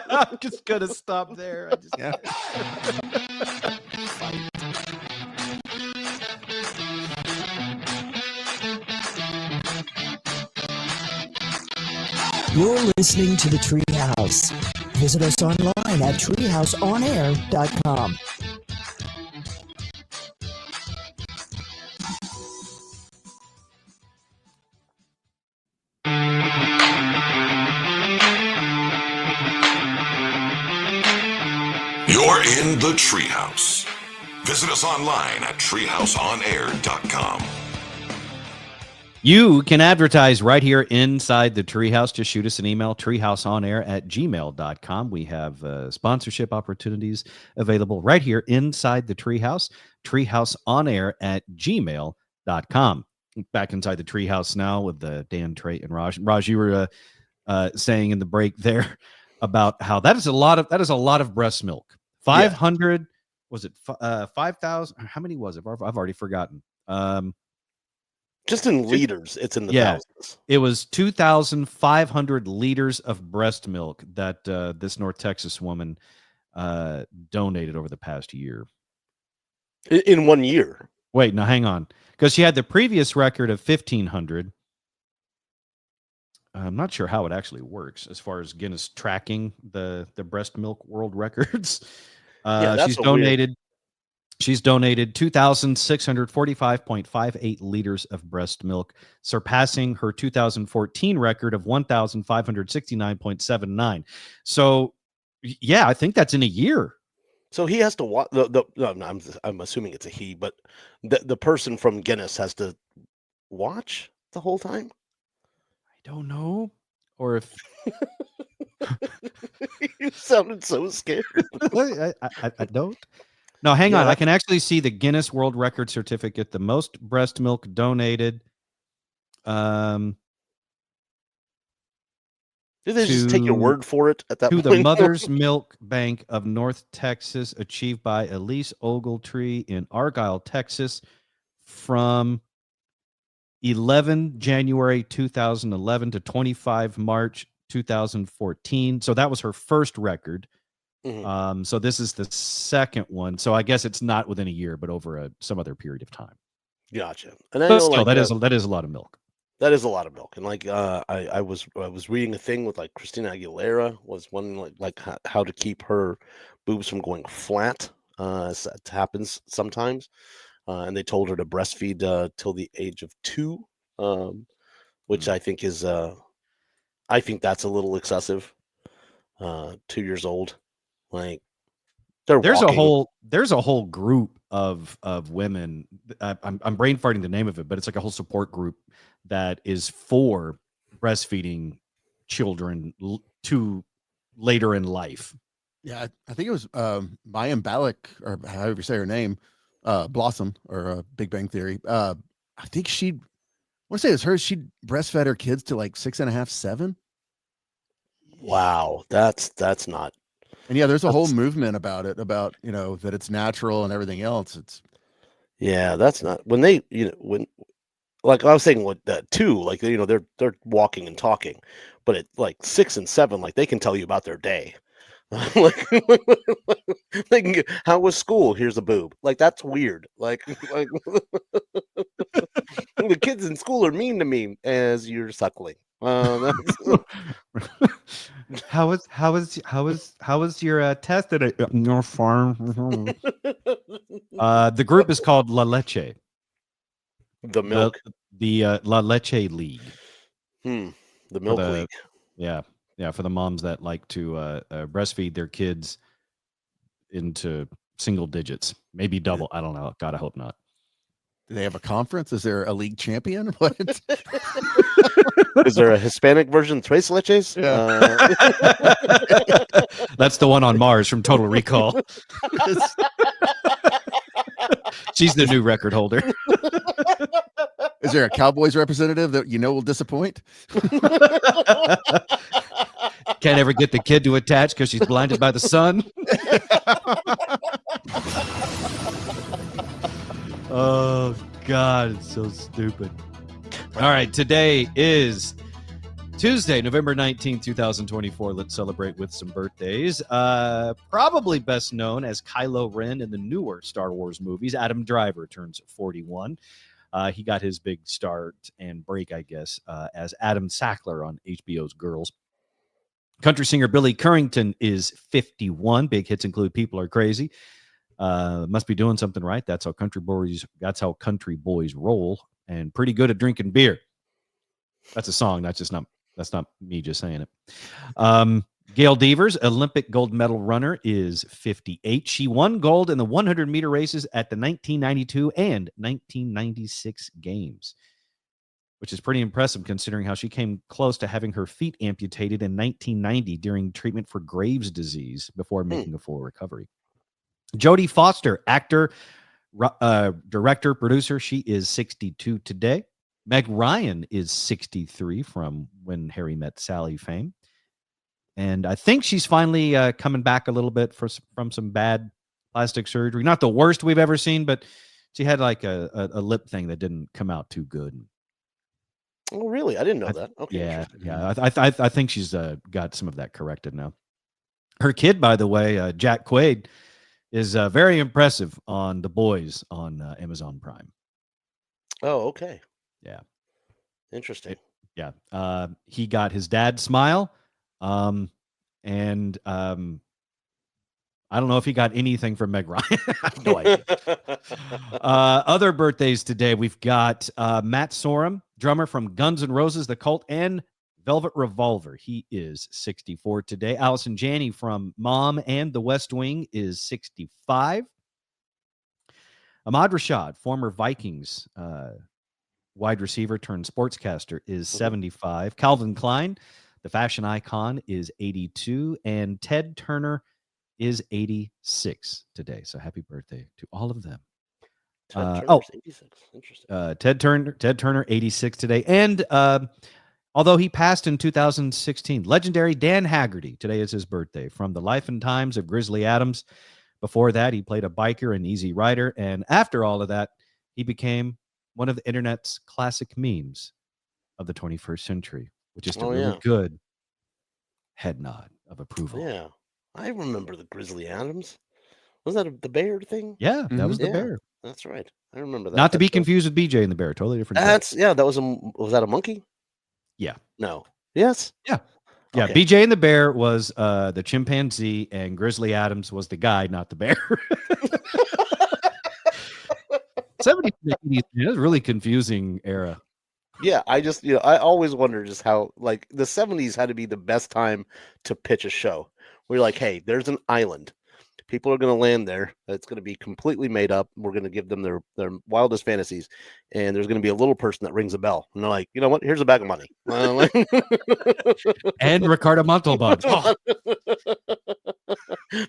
Speaker 1: I'm just gonna stop there.
Speaker 4: You're listening to the Treehouse. Visit us online at treehouseonair.com.
Speaker 6: You're in the Treehouse. Visit us online at treehouseonair.com.
Speaker 1: You can advertise right here inside the Treehouse. Just shoot us an email, treehouseonair@gmail.com. We have sponsorship opportunities available right here inside the Treehouse, treehouseonair@gmail.com. Back inside the Treehouse now with Dan, Trey, and Raj. Raj, you were saying in the break there about how that is a lot of breast milk. 500, was it 5,000? How many was it? I've already forgotten.
Speaker 2: Just in liters, it's in the thousands.
Speaker 1: It was 2,500 liters of breast milk that this North Texas woman donated over the past year.
Speaker 2: In 1 year?
Speaker 1: Wait, now hang on. Because she had the previous record of 1,500. I'm not sure how it actually works as far as Guinness tracking the breast milk world records. She's donated 2,645.58 liters of breast milk, surpassing her 2014 record of 1,569.79. So, yeah, I think that's in a year.
Speaker 2: So he has to watch. I'm assuming it's a he, but the person from Guinness has to watch the whole time.
Speaker 1: I don't know, or if
Speaker 2: you sounded so scared.
Speaker 1: I don't. No, hang on. I can actually see the Guinness World Record certificate. The most breast milk donated.
Speaker 2: Did they just take your word for it at that
Speaker 1: point?
Speaker 2: To
Speaker 1: the Mother's Milk Bank of North Texas, achieved by Elise Ogletree in Argyle, Texas, from 11 January 2011 to 25 March 2014. So that was her first record. Mm-hmm. So this is the second one. So I guess it's not within a year, but over some other period of time.
Speaker 2: Gotcha.
Speaker 1: And I know, still, that is a lot of milk.
Speaker 2: That is a lot of milk. And like I was reading a thing with like Christina Aguilera was one like how to keep her boobs from going flat. It happens sometimes. And they told her to breastfeed till the age of 2, which I think is I think that's a little excessive. 2 years old. Like there's
Speaker 1: a whole group of women. I'm brain farting the name of it, but it's like a whole support group that is for breastfeeding children to later in life.
Speaker 3: Yeah, I think it was Mayim Balak, or however you say her name, Blossom, or Big Bang Theory. I think I want to say it was her. She breastfed her kids to like 6.5, 7.
Speaker 2: Wow, that's not.
Speaker 3: And yeah, there's a whole movement about it, about, that it's natural and everything else.
Speaker 2: That's not when they, when, like I was saying, what 2, like, they're walking and talking, but at like 6 and 7, like they can tell you about their day. Like, they can get, how was school? Here's a boob. Like, that's weird. Like the kids in school are mean to me as you're suckling.
Speaker 1: How was your test at your farm? The group is called La Leche.
Speaker 2: The milk.
Speaker 1: The La Leche League.
Speaker 2: The milk league.
Speaker 1: Yeah, for the moms that like to breastfeed their kids into single digits, maybe double. I don't know. God, I hope not.
Speaker 3: Do they have a conference? Is there a league champion? What?
Speaker 2: Is there a Hispanic version of Tres Leches?
Speaker 3: Yeah.
Speaker 1: That's the one on Mars from Total Recall. She's the new record holder.
Speaker 3: Is there a Cowboys representative that will disappoint?
Speaker 1: Can't ever get the kid to attach because she's blinded by the sun. Oh, God, it's so stupid. All right, today is Tuesday, November 19th, 2024. Let's celebrate with some birthdays. Probably best known as Kylo Ren in the newer Star Wars movies. Adam Driver turns 41. He got his big start and break, I guess, as Adam Sackler on HBO's Girls. Country singer Billy Currington is 51. Big hits include People Are Crazy. Must be doing something right. That's how country boys roll, and pretty good at drinking beer. That's a song. That's not me just saying it. Gail Devers, Olympic gold medal runner, is 58. She won gold in the 100-meter races at the 1992 and 1996 games, which is pretty impressive considering how she came close to having her feet amputated in 1990 during treatment for Graves' disease before making a full recovery. Jodie Foster, actor, director, producer. She is 62 today. Meg Ryan is 63 from When Harry Met Sally fame. And I think she's finally coming back a little bit from some bad plastic surgery. Not the worst we've ever seen, but She had like a lip thing that didn't come out too good.
Speaker 2: Oh, really? I didn't know that. Okay.
Speaker 1: Yeah. I think she's got some of that corrected now. Her kid, by the way, Jack Quaid, is very impressive on The Boys on Amazon Prime.
Speaker 2: Oh, okay.
Speaker 1: Yeah.
Speaker 2: Interesting.
Speaker 1: He got his dad's smile, and I don't know if he got anything from Meg Ryan. I have no idea. Other birthdays today, we've got Matt Sorum, drummer from Guns N' Roses, The Cult, and Velvet Revolver. He is 64 today. Allison Janney from Mom and The West Wing is 65. Ahmad Rashad, former Vikings wide receiver turned sportscaster, is 75. Calvin Klein, the fashion icon, is 82. And Ted Turner is 86 today. So happy birthday to all of them.
Speaker 2: Ted Turner's 86. Interesting.
Speaker 1: Ted Turner, 86 today. And although he passed in 2016, legendary Dan Haggerty, today is his birthday, from the life and times of Grizzly Adams. Before that, he played a biker and Easy Rider. And after all of that, he became one of the internet's classic memes of the 21st century, which is a really good head nod of approval.
Speaker 2: Yeah. I remember the Grizzly Adams. Was that the bear thing?
Speaker 1: Yeah, that was the bear.
Speaker 2: That's right. I remember that.
Speaker 1: Not to be confused with BJ and the Bear. Totally different.
Speaker 2: Was that a monkey?
Speaker 1: Yeah.
Speaker 2: No. Yes.
Speaker 1: Yeah. Yeah. Okay. BJ and the Bear was the chimpanzee, and Grizzly Adams was the guy, not the bear. 70s, 80s, it was a really confusing era.
Speaker 2: Yeah, I always wonder just how, like, the 70s had to be the best time to pitch a show. We're like, hey, there's an island. People are going to land there. It's going to be completely made up. We're going to give them their wildest fantasies. And there's going to be a little person that rings a bell. And they're like, you know what? Here's a bag of money.
Speaker 1: And Ricardo Montalban. Oh.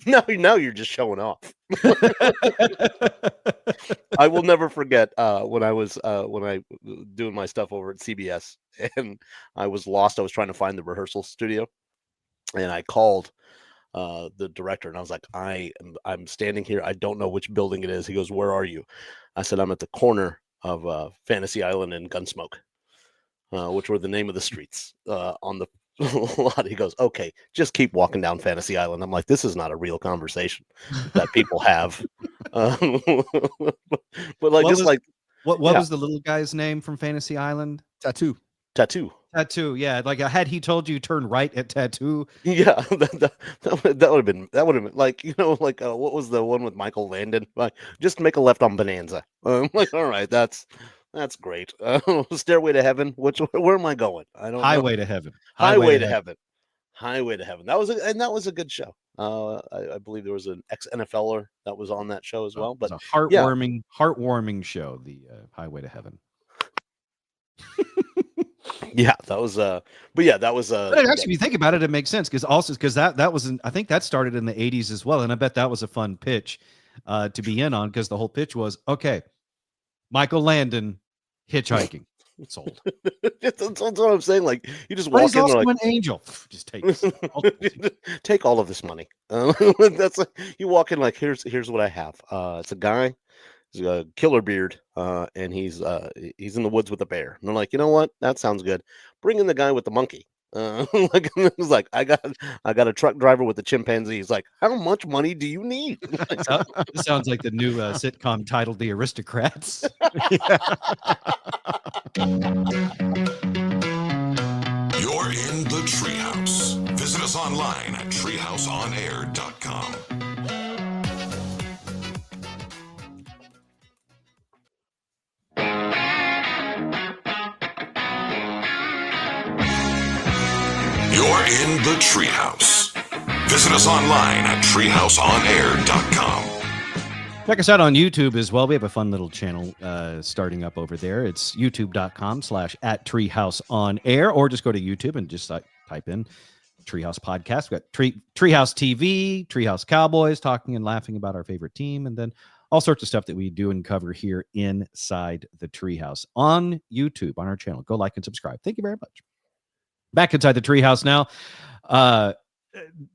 Speaker 2: Now you're just showing off. I will never forget when I was doing my stuff over at CBS, and I was lost. I was trying to find the rehearsal studio, and I called the director, and I was like, I'm standing here. I don't know which building it is. He goes, where are you? I said, I'm at the corner of Fantasy Island and Gunsmoke, which were the name of the streets on the lot. He goes, okay, just keep walking down Fantasy Island. I'm like, this is not a real conversation that people have. But like,
Speaker 1: what was the little guy's name from Fantasy Island?
Speaker 3: Tatu.
Speaker 1: Yeah, like had he told you turn right at Tatu?
Speaker 2: Yeah, that would have been like, what was the one with Michael Landon? Like, just make a left on Bonanza. I'm like, all right, that's great. Stairway to Heaven. Where am I going? I don't.
Speaker 1: Highway to Heaven.
Speaker 2: Highway to Heaven. That was a good show. I believe there was an ex-NFLer that was on that show as well. But
Speaker 1: a heartwarming show. The Highway to Heaven.
Speaker 2: Yeah, that was but
Speaker 1: actually, if you think about it, it makes sense because that was I think that started in the 80s as well, and I bet that was a fun pitch to be in on, because the whole pitch was, okay, Michael Landon hitchhiking. Sold.
Speaker 2: That's what I'm saying. Like, you just walk in,
Speaker 1: also
Speaker 2: like,
Speaker 1: an angel. Just
Speaker 2: take all of this money. That's like, you walk in like, here's what I have. It's a guy. He's got a killer beard, and he's in the woods with a bear. And they're like, you know what? That sounds good. Bring in the guy with the monkey. It's like, I got a truck driver with a chimpanzee. He's like, how much money do you need?
Speaker 1: This sounds like the new sitcom titled The Aristocrats.
Speaker 6: You're in the Treehouse. Visit us online at treehouseonair.com. You're in the Treehouse. Visit us online at treehouseonair.com.
Speaker 1: Check us out on YouTube as well. We have a fun little channel starting up over there. It's youtube.com/@treehouseonair, or just go to YouTube and just type in Treehouse Podcast. We've got Treehouse TV, Treehouse Cowboys, talking and laughing about our favorite team, and then all sorts of stuff that we do and cover here inside the Treehouse on YouTube, on our channel. Go like and subscribe. Thank you very much. Back inside the Treehouse now.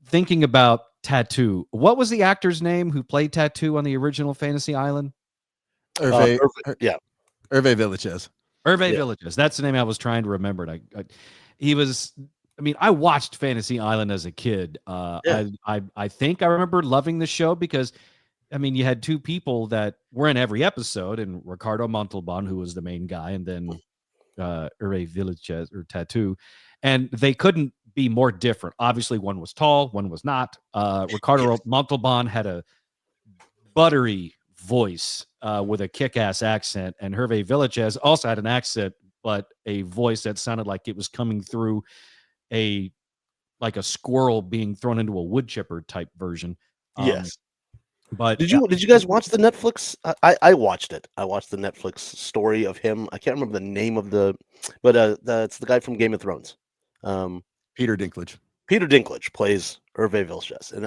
Speaker 1: Thinking about Tatu. What was the actor's name who played Tatu on the original Fantasy Island?
Speaker 3: Hervé
Speaker 1: Hervé
Speaker 3: Villachez.
Speaker 1: Villachez. That's the name I was trying to remember. I watched Fantasy Island as a kid. I think I remember loving the show because, you had two people that were in every episode, and Ricardo Montalban, who was the main guy, and then Hervé Villachez or Tatu, and they couldn't be more different. Obviously, one was tall, one was not. Ricardo Montalban had a buttery voice with a kick-ass accent, and Hervé Villachez also had an accent, but a voice that sounded like it was coming through like a squirrel being thrown into a wood chipper type version.
Speaker 2: Yes.
Speaker 1: But
Speaker 2: did you guys watch the Netflix? I watched it. I watched the Netflix story of him. I can't remember the name of but it's the guy from Game of Thrones.
Speaker 3: Peter Dinklage.
Speaker 2: Peter Dinklage plays Hervé Villachez, and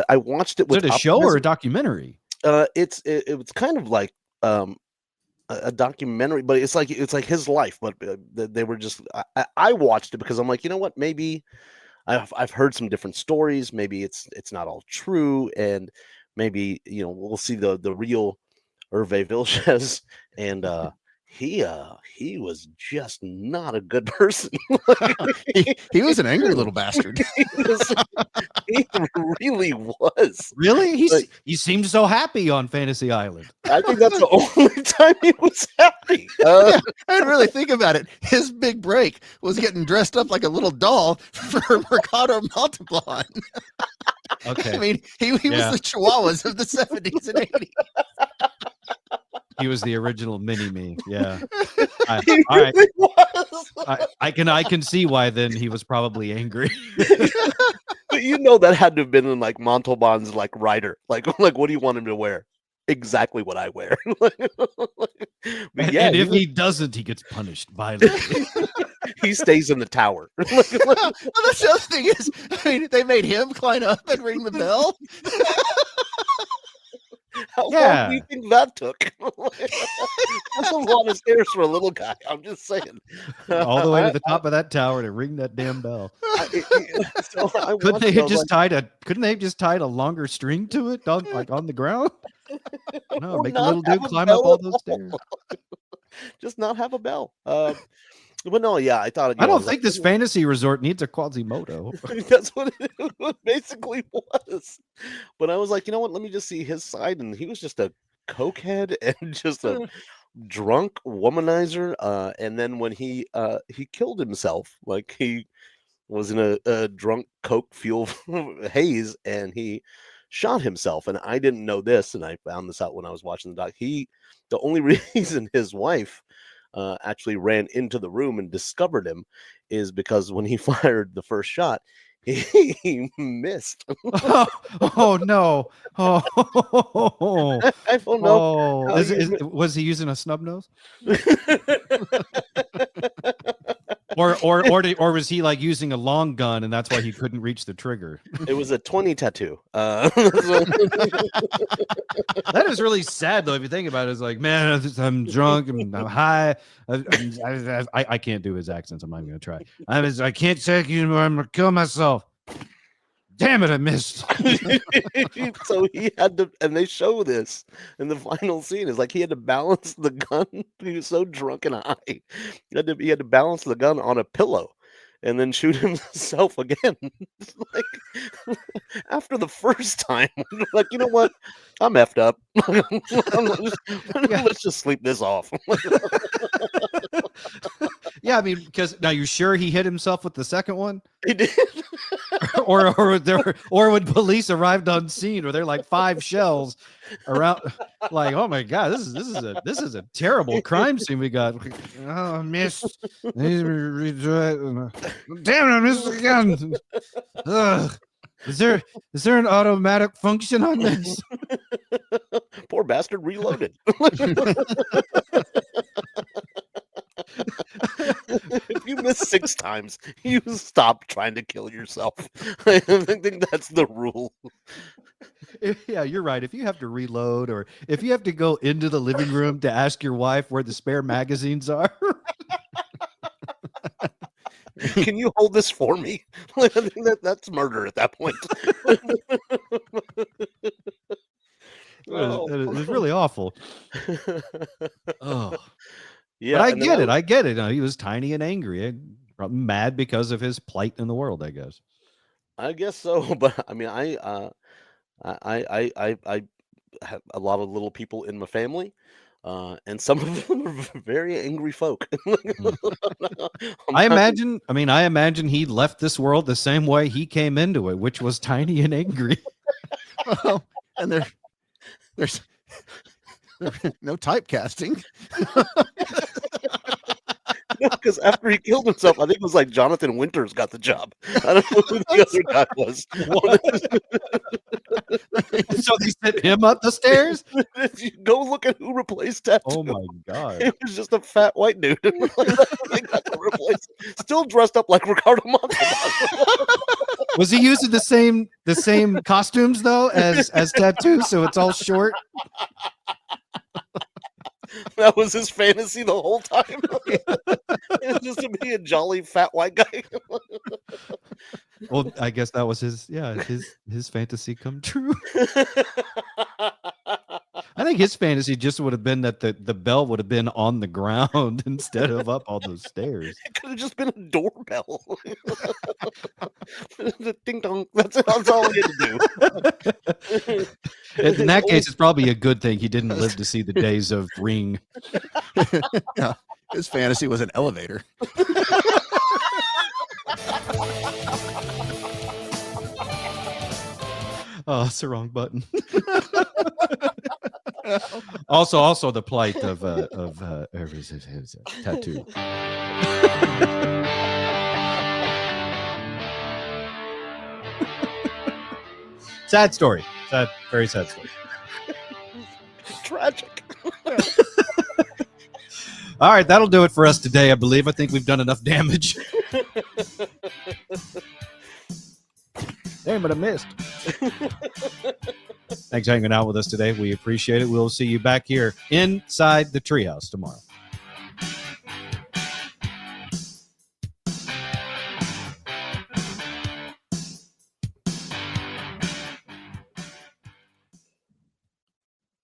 Speaker 2: I watched it with
Speaker 1: a show or a documentary.
Speaker 2: It was kind of like a documentary, but it's like his life. But they were just I watched it because I'm like, you know what, maybe I've heard some different stories. Maybe it's not all true, and maybe we'll see the real Hervé Villachez, and he was just not a good person.
Speaker 3: he was an angry little bastard.
Speaker 2: He really was.
Speaker 1: Really? He seemed so happy on Fantasy Island.
Speaker 2: I think that's the only time he was happy.
Speaker 3: I didn't really think about it. His big break was getting dressed up like a little doll for Ricardo Montalban.
Speaker 1: Okay.
Speaker 3: He was the Chihuahuas of the 70s and 80s.
Speaker 1: He was the original mini-me. Yeah. All
Speaker 2: He
Speaker 1: right.
Speaker 2: really was.
Speaker 1: I can see why then he was probably angry.
Speaker 2: But that had to have been in like Montalban's like rider. Like what do you want him to wear? Exactly what I wear.
Speaker 1: And if he doesn't, he gets punished violently.
Speaker 2: He stays in the tower.
Speaker 3: Well, that's the other thing is, they made him climb up and ring the bell.
Speaker 2: How long do you think that took? That's a lot of stairs for a little guy. I'm just saying.
Speaker 1: All the way to the top of that tower to ring that damn bell. Couldn't they have just tied a longer string to it, like on the ground? No, make the little dude climb up all those stairs.
Speaker 2: Just not have a bell. But no, yeah, I thought.
Speaker 1: I don't think this fantasy resort needs a Quasimodo.
Speaker 2: That's what it basically was. But I was like, you know what? Let me just see his side, and he was just a cokehead and just a drunk womanizer. And then when he killed himself, like he was in a drunk coke fuel haze, and he shot himself. And I didn't know this, and I found this out when I was watching the doc. The only reason his wife actually ran into the room and discovered him is because when he fired the first shot, he missed.
Speaker 1: Oh no! Oh,
Speaker 2: I don't know.
Speaker 1: Was he using a snub nose? Or was he like using a long gun and that's why he couldn't reach the trigger?
Speaker 2: It was a 20 tattoo.
Speaker 1: That is really sad though if you think about it. It's like, man, I'm drunk, I'm high. I can't do his accents. I'm not even gonna try. I can't take you. I'm gonna kill myself. Damn it, I missed.
Speaker 2: So he had to, and they show this in the final scene. Is like he had to balance the gun. He was so drunk and high. He had to balance the gun on a pillow and then shoot himself again. Like after the first time, like, you know what? I'm effed up. Let's just sleep this off.
Speaker 1: Yeah, I mean, because now you're sure he hit himself with the second one?
Speaker 2: He did.
Speaker 1: or when police arrived on scene, or there like 5 shells around, like, oh my god, this is a terrible crime scene we got. Oh, I missed. Damn it, I missed again. Ugh. Is there an automatic function on this?
Speaker 2: Poor bastard reloaded. If you miss 6 times, you stop trying to kill yourself. I think that's the rule.
Speaker 1: Yeah, you're right. If you have to reload, or if you have to go into the living room to ask your wife where the spare magazines are.
Speaker 2: Can you hold this for me? I think that's murder at that point.
Speaker 1: It was really awful. Oh,
Speaker 2: Yeah,
Speaker 1: but I
Speaker 2: and then
Speaker 1: get it. I get it. He was tiny and angry, probably mad because of his plight in the world, I guess.
Speaker 2: I guess so. But I mean, I have a lot of little people in my family, and some of them are very angry folk.
Speaker 1: I imagine he left this world the same way he came into it, which was tiny and angry.
Speaker 3: Well, and there's no typecasting.
Speaker 2: Because after he killed himself, I think it was like Jonathan Winters got the job. I don't know who the other guy was.
Speaker 1: So they sent him up the stairs?
Speaker 2: You go look at who replaced Tatu.
Speaker 1: Oh my God.
Speaker 2: It was just a fat white dude. They got to replace him. Still dressed up like Ricardo Montalban.
Speaker 1: Was he using the same costumes though as Tatu? So it's all short.
Speaker 2: That was his fantasy the whole time. It was just to be a jolly fat white guy.
Speaker 1: Well, I guess that was his fantasy come true. I think his fantasy just would have been that the bell would have been on the ground instead of up all those stairs.
Speaker 2: It could have just been a doorbell. The ding dong. That's all he had to do.
Speaker 1: In that case, it's probably a good thing he didn't live to see the days of Ring.
Speaker 3: Yeah, his fantasy was an elevator.
Speaker 1: Oh, it's the wrong button. Also the plight of Tatu. Sad story. Very sad story.
Speaker 2: Tragic.
Speaker 1: All right, that'll do it for us today, I believe. I think we've done enough damage. Damn it, I missed. Thanks for hanging out with us today. We appreciate it. We'll see you back here inside the Treehouse tomorrow.